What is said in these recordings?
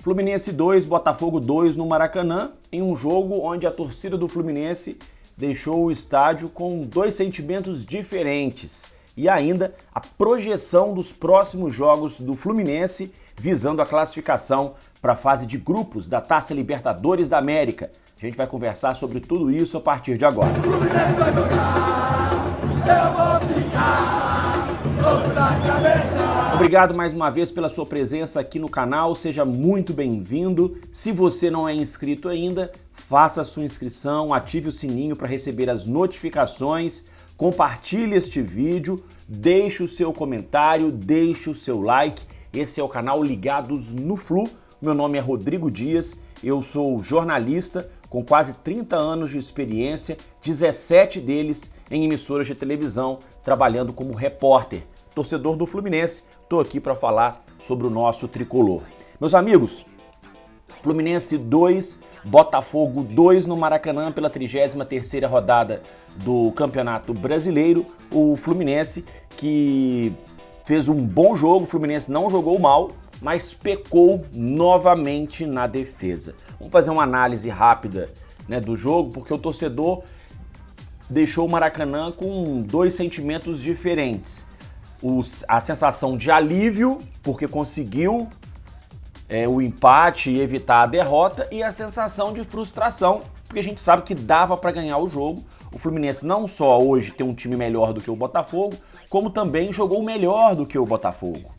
Fluminense 2, Botafogo 2 no Maracanã, em um jogo onde a torcida do Fluminense deixou o estádio com dois sentimentos diferentes. E ainda a projeção dos próximos jogos do Fluminense visando a classificação para a fase de grupos da Taça Libertadores da América. A gente vai conversar sobre tudo isso a partir de agora. O Fluminense vai jogar, eu vou ficar louco na cabeça. Obrigado mais uma vez pela sua presença aqui no canal, seja muito bem-vindo. Se você não é inscrito ainda, faça a sua inscrição, ative o sininho para receber as notificações, compartilhe este vídeo, deixe o seu comentário, deixe o seu like. Esse é o canal Ligados no Flu. Meu nome é Rodrigo Dias, eu sou jornalista com quase 30 anos de experiência, 17 deles em emissoras de televisão, trabalhando como repórter. Torcedor do Fluminense, estou aqui para falar sobre o nosso tricolor. Meus amigos, Fluminense 2, Botafogo 2 no Maracanã pela 33ª rodada do Campeonato Brasileiro. O Fluminense que fez um bom jogo, o Fluminense não jogou mal, mas pecou novamente na defesa. Vamos fazer uma análise rápida, do jogo, porque o torcedor deixou o Maracanã com dois sentimentos diferentes. A sensação de alívio, porque conseguiu o empate e evitar a derrota, e a sensação de frustração, porque a gente sabe que dava para ganhar o jogo. O Fluminense não só hoje tem um time melhor do que o Botafogo, como também jogou melhor do que o Botafogo.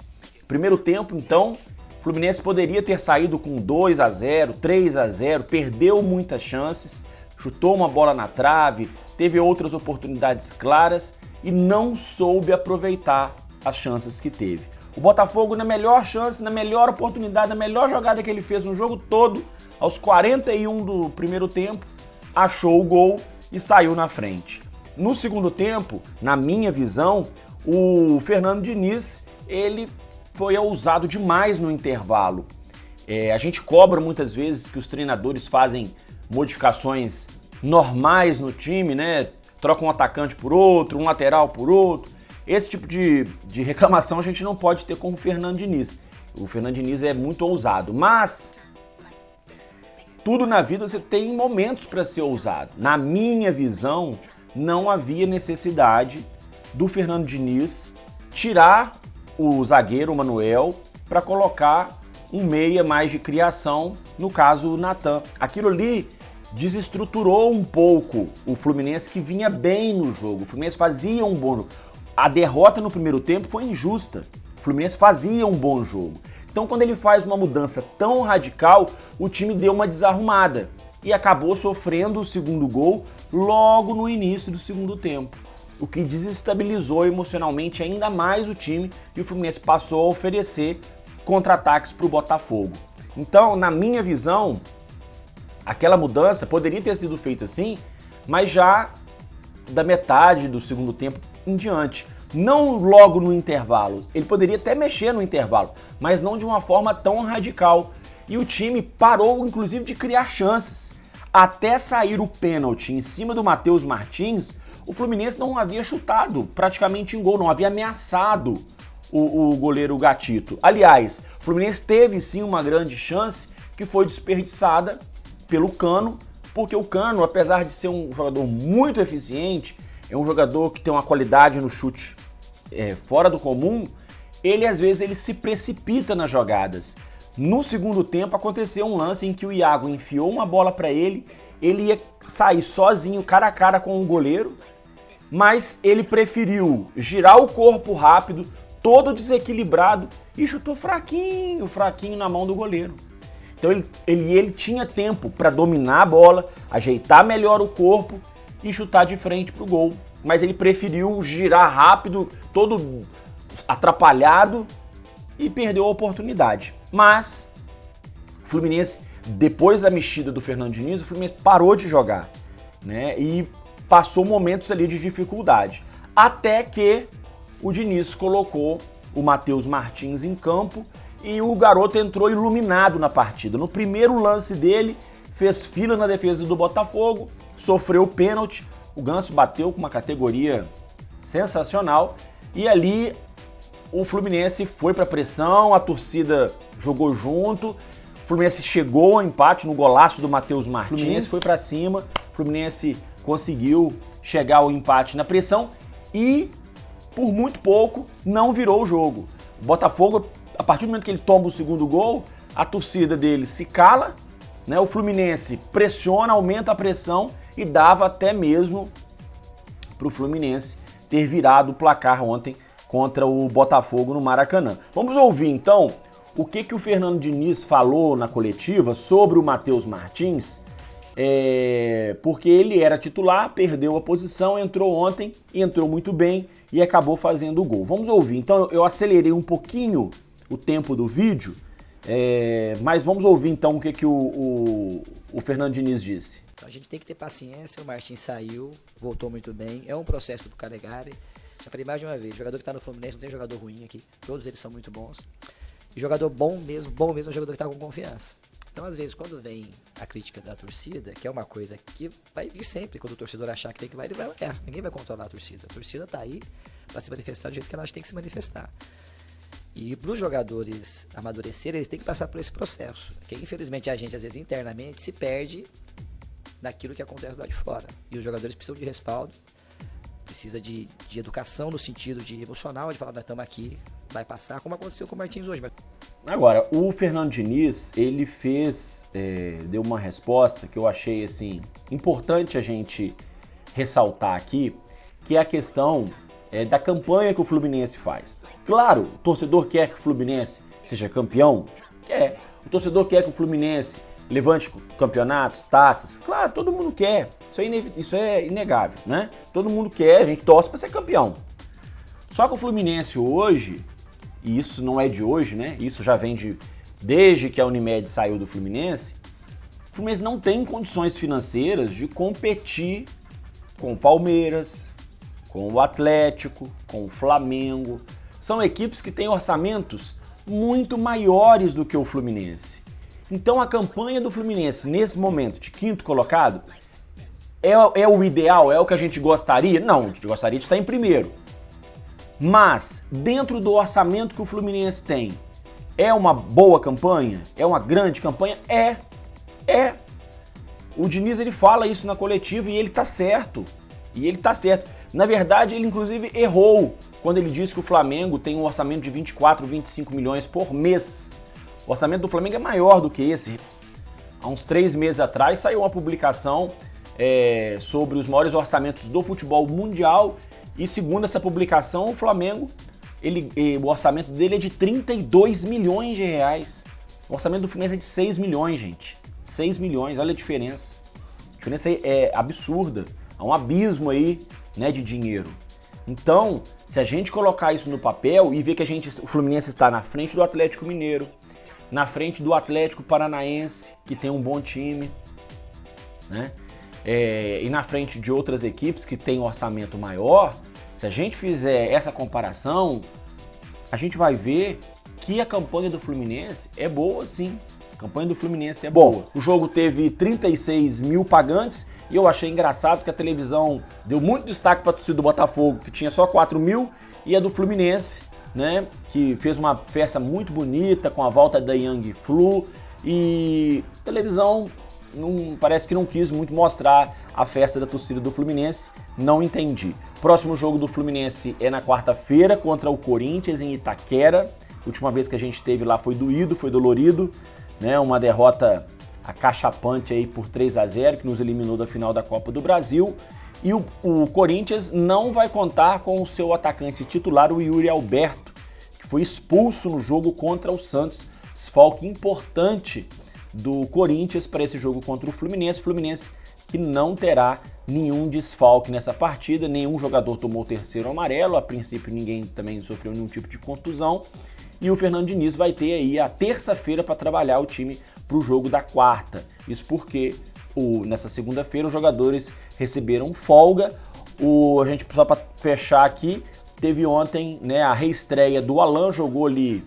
Primeiro tempo, então, o Fluminense poderia ter saído com 2-0, 3-0, perdeu muitas chances, chutou uma bola na trave, teve outras oportunidades claras e não soube aproveitar as chances que teve. O Botafogo, na melhor chance, na melhor oportunidade, na melhor jogada que ele fez no jogo todo, aos 41 do primeiro tempo, achou o gol e saiu na frente. No segundo tempo, na minha visão, o Fernando Diniz, ele foi ousado demais no intervalo. A gente cobra muitas vezes que os treinadores fazem modificações normais no time, Troca um atacante por outro, um lateral por outro. Esse tipo de reclamação a gente não pode ter com o Fernando Diniz. O Fernando Diniz é muito ousado, mas tudo na vida você tem momentos para ser ousado. Na minha visão, não havia necessidade do Fernando Diniz tirar o zagueiro, o Manuel, para colocar um meia mais de criação, no caso o Natan. Aquilo ali desestruturou um pouco o Fluminense, que vinha bem no jogo. O Fluminense fazia um bom jogo. A derrota no primeiro tempo foi injusta. O Fluminense fazia um bom jogo. Então, quando ele faz uma mudança tão radical, o time deu uma desarrumada e acabou sofrendo o segundo gol logo no início do segundo tempo, o que desestabilizou emocionalmente ainda mais o time e o Fluminense passou a oferecer contra-ataques para o Botafogo. Então, na minha visão, aquela mudança poderia ter sido feita assim, mas já da metade do segundo tempo em diante. Não logo no intervalo. Ele poderia até mexer no intervalo, mas não de uma forma tão radical. E o time parou, inclusive, de criar chances. Até sair o pênalti em cima do Matheus Martins, o Fluminense não havia chutado praticamente em gol, não havia ameaçado o goleiro Gatito. Aliás, o Fluminense teve sim uma grande chance que foi desperdiçada pelo Cano, porque o Cano, apesar de ser um jogador muito eficiente, é um jogador que tem uma qualidade no chute fora do comum, ele às vezes ele se precipita nas jogadas. No segundo tempo aconteceu um lance em que o Iago enfiou uma bola para ele ia sair sozinho, cara a cara com o goleiro, mas ele preferiu girar o corpo rápido, todo desequilibrado, e chutou fraquinho na mão do goleiro. Então ele tinha tempo para dominar a bola, ajeitar melhor o corpo e chutar de frente pro gol. Mas ele preferiu girar rápido, todo atrapalhado, e perdeu a oportunidade. Mas o Fluminense, depois da mexida do Fernando Diniz, o Fluminense parou de jogar, e passou momentos ali de dificuldade. Até que o Diniz colocou o Matheus Martins em campo e o garoto entrou iluminado na partida. No primeiro lance dele, fez fila na defesa do Botafogo, sofreu o pênalti, o Ganso bateu com uma categoria sensacional e ali o Fluminense foi para pressão, a torcida jogou junto, O Fluminense chegou ao empate no golaço do Matheus Martins. O Fluminense foi para cima, o Fluminense conseguiu chegar ao empate na pressão e, por muito pouco, não virou o jogo. O Botafogo, a partir do momento que ele toma o segundo gol, a torcida dele se cala, né? O Fluminense pressiona, aumenta a pressão e dava até mesmo para o Fluminense ter virado o placar ontem contra o Botafogo no Maracanã. Vamos ouvir então o que o Fernando Diniz falou na coletiva sobre o Matheus Martins, porque ele era titular, perdeu a posição, entrou ontem, entrou muito bem e acabou fazendo o gol. Vamos ouvir. Então eu acelerei um pouquinho o tempo do vídeo, mas vamos ouvir então o que o Fernando Diniz disse. A gente tem que ter paciência, o Martins saiu, voltou muito bem, é um processo do Calegari. Já falei mais de uma vez, o jogador que está no Fluminense não tem jogador ruim aqui, todos eles são muito bons. E jogador bom mesmo é um jogador que está com confiança. Então, às vezes, quando vem a crítica da torcida, que é uma coisa que vai vir sempre, quando o torcedor achar que tem que vai, ele vai olhar. Ninguém vai controlar a torcida. A torcida está aí para se manifestar do jeito que ela tem que se manifestar. E para os jogadores amadurecerem, eles têm que passar por esse processo. Porque, infelizmente, a gente, às vezes, internamente, se perde naquilo que acontece lá de fora. E os jogadores precisam de respaldo, precisa de educação no sentido de emocional, de falar, nós estamos aqui, vai passar, como aconteceu com o Martins hoje. Agora, o Fernando Diniz, ele deu uma resposta que eu achei, assim, importante a gente ressaltar aqui, que é a questão da campanha que o Fluminense faz. Claro, o torcedor quer que o Fluminense seja campeão? Quer. O torcedor quer que o Fluminense levante campeonatos, taças? Claro, todo mundo quer. Isso é inegável, né? Todo mundo quer, a gente torce para ser campeão. Só que o Fluminense hoje, e isso não é de hoje, né? Isso já vem desde que a Unimed saiu do Fluminense, o Fluminense não tem condições financeiras de competir com o Palmeiras, com o Atlético, com o Flamengo. São equipes que têm orçamentos muito maiores do que o Fluminense. Então a campanha do Fluminense, nesse momento de quinto colocado, é o ideal, é o que a gente gostaria? Não, a gente gostaria de estar em primeiro. Mas, dentro do orçamento que o Fluminense tem, é uma boa campanha? É uma grande campanha? É. O Diniz, ele fala isso na coletiva e ele tá certo. Na verdade, ele inclusive errou quando ele disse que o Flamengo tem um orçamento de 24, 25 milhões por mês. O orçamento do Flamengo é maior do que esse. Há uns 3 meses atrás saiu uma publicação sobre os maiores orçamentos do futebol mundial e, segundo essa publicação, o Flamengo, o orçamento dele é de 32 milhões de reais. O orçamento do Fluminense é de 6 milhões, gente. 6 milhões, olha a diferença. A diferença é absurda. Há um abismo aí, né, de dinheiro. Então, se a gente colocar isso no papel e ver que o Fluminense está na frente do Atlético Mineiro, na frente do Atlético Paranaense, que tem um bom time, né? E na frente de outras equipes que têm um orçamento maior, se a gente fizer essa comparação, a gente vai ver que a campanha do Fluminense é boa, sim. A campanha do Fluminense é boa. O jogo teve 36 mil pagantes e eu achei engraçado que a televisão deu muito destaque para a torcida do Botafogo, que tinha só 4 mil, e a do Fluminense, né, que fez uma festa muito bonita com a volta da Young Flu, e a televisão parece que não quis muito mostrar a festa da torcida do Fluminense, não entendi. Próximo jogo do Fluminense é na quarta-feira contra o Corinthians em Itaquera. A última vez que a gente esteve lá foi doído, foi dolorido, né, uma derrota acachapante aí por 3-0, que nos eliminou da final da Copa do Brasil. E o Corinthians não vai contar com o seu atacante titular, o Yuri Alberto, que foi expulso no jogo contra o Santos. Desfalque importante do Corinthians para esse jogo contra o Fluminense. Fluminense que não terá nenhum desfalque nessa partida, nenhum jogador tomou o terceiro amarelo, a princípio ninguém também sofreu nenhum tipo de contusão. E o Fernando Diniz vai ter aí a terça-feira para trabalhar o time para o jogo da quarta. Isso porque nessa segunda-feira os jogadores receberam folga. A gente, só para fechar aqui, teve ontem, né, a reestreia do Alan, jogou ali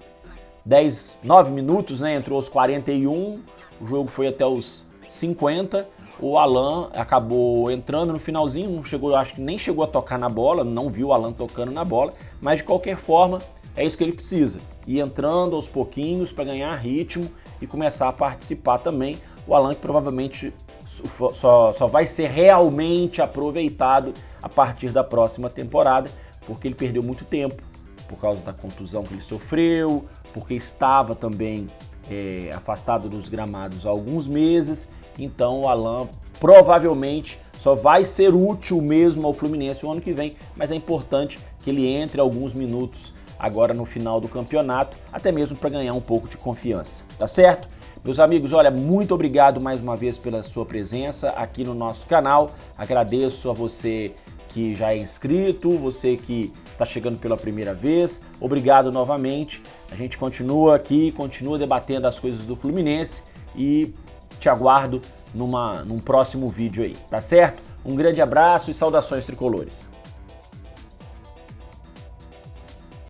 9 minutos, né, entrou aos 41, o jogo foi até os 50. O Alan acabou entrando no finalzinho, acho que nem chegou a tocar na bola, não viu o Alan tocando na bola, mas de qualquer forma é isso que ele precisa, ir entrando aos pouquinhos para ganhar ritmo e começar a participar também. O Alan que provavelmente só vai ser realmente aproveitado a partir da próxima temporada, porque ele perdeu muito tempo por causa da contusão que ele sofreu, porque estava também afastado dos gramados há alguns meses. Então o Alan provavelmente só vai ser útil mesmo ao Fluminense o ano que vem, mas é importante que ele entre alguns minutos agora no final do campeonato, até mesmo para ganhar um pouco de confiança, tá certo? Meus amigos, olha, muito obrigado mais uma vez pela sua presença aqui no nosso canal. Agradeço a você que já é inscrito, você que está chegando pela primeira vez. Obrigado novamente. A gente continua aqui, continua debatendo as coisas do Fluminense e te aguardo num próximo vídeo aí, tá certo? Um grande abraço e saudações tricolores.